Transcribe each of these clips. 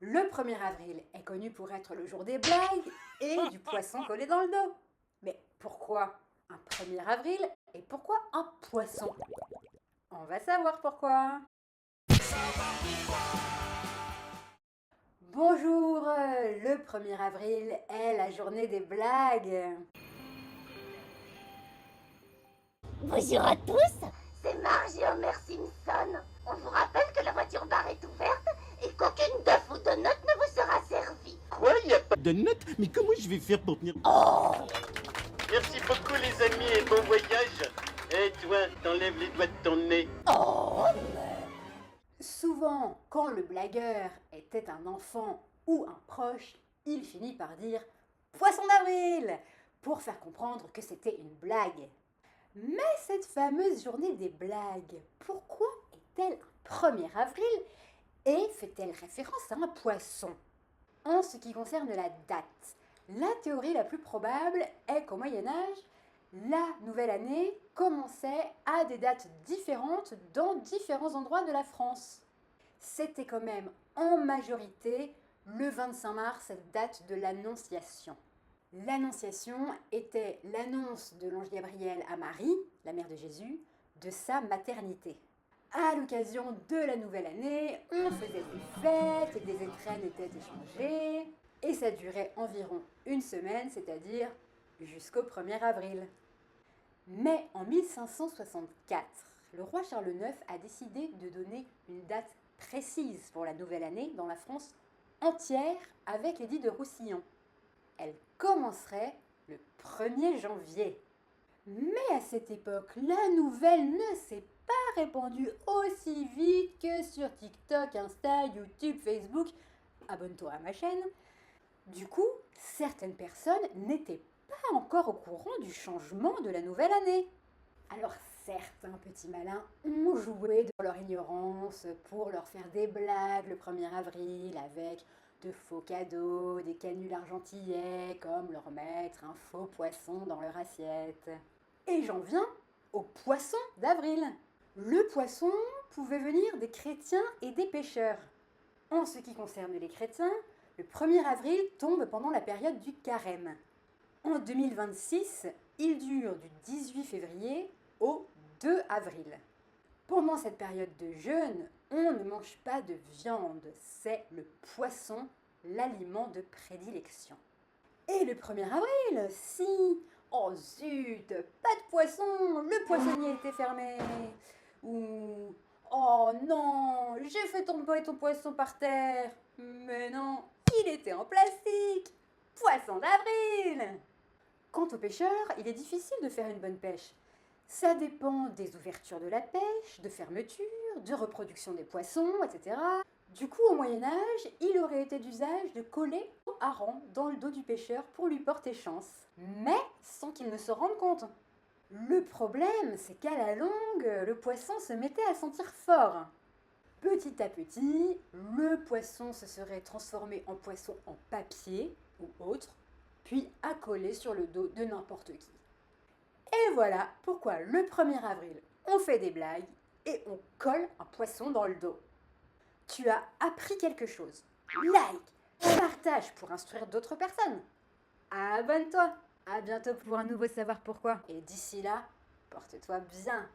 Le 1er avril est connu pour être le jour des blagues et du poisson collé dans le dos. Mais pourquoi un 1er avril et pourquoi un poisson? On va savoir pourquoi. Bonjour, le 1er avril est la journée des blagues. Bonjour à tous, c'est Marge et Homer Simpson. On vous rappelle que la voiture bar est ouverte et qu'aucune duff ou de notes ne vous sera servie. Quoi? Y a pas de notes? Mais comment je vais faire pour tenir... Oh! Merci beaucoup les amis et bon voyage. Et toi, t'enlèves les doigts de ton nez. Oh! Souvent, quand le blagueur était un enfant ou un proche, il finit par dire Poisson d'avril pour faire comprendre que c'était une blague. Mais cette fameuse journée des blagues, pourquoi est-elle un 1er avril et fait-elle référence à un poisson? En ce qui concerne la date, la théorie la plus probable est qu'au Moyen Âge, la nouvelle année commençait à des dates différentes dans différents endroits de la France. C'était quand même en majorité le 25 mars, date de l'Annonciation. L'Annonciation était l'annonce de l'ange Gabriel à Marie, la mère de Jésus, de sa maternité. À l'occasion de la nouvelle année, on faisait des fêtes, des étrennes étaient échangées, et ça durait environ une semaine, c'est-à-dire jusqu'au 1er avril. Mais en 1564, le roi Charles IX a décidé de donner une date précise pour la nouvelle année dans la France entière avec l'édit de Roussillon. Elle commencerait le 1er janvier. Mais à cette époque, la nouvelle ne s'est pas répandue aussi vite que sur TikTok, Insta, YouTube, Facebook. Abonne-toi à ma chaîne. Du coup, certaines personnes n'étaient pas encore au courant du changement de la nouvelle année. Alors certains petits malins ont joué de leur ignorance pour leur faire des blagues le 1er avril avec de faux cadeaux, des canulars argentillais, comme leur mettre un faux poisson dans leur assiette. Et j'en viens au poisson d'avril. Le poisson pouvait venir des chrétiens et des pêcheurs. En ce qui concerne les chrétiens, le 1er avril tombe pendant la période du carême. En 2026, il dure du 18 février au 2 avril. Pendant cette période de jeûne, on ne mange pas de viande, c'est le poisson, l'aliment de prédilection. Et le 1er avril, si, oh zut, pas de poisson, le poissonnier était fermé. Ou, oh non, j'ai fait tomber ton poisson par terre. Mais non, il était en plastique. Poisson d'avril. Quant aux pêcheurs, il est difficile de faire une bonne pêche. Ça dépend des ouvertures de la pêche, de fermeture, de reproduction des poissons, etc. Du coup, au Moyen-Âge, il aurait été d'usage de coller un hareng dans le dos du pêcheur pour lui porter chance, mais sans qu'il ne se rende compte. Le problème, c'est qu'à la longue, le poisson se mettait à sentir fort. Petit à petit, le poisson se serait transformé en poisson en papier ou autre, puis accolé sur le dos de n'importe qui. Et voilà pourquoi le 1er avril, on fait des blagues et on colle un poisson dans le dos. Tu as appris quelque chose. Like, partage pour instruire d'autres personnes. Abonne-toi. À bientôt pour un nouveau savoir pourquoi. Et d'ici là, porte-toi bien.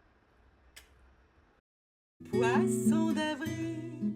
Poisson d'avril.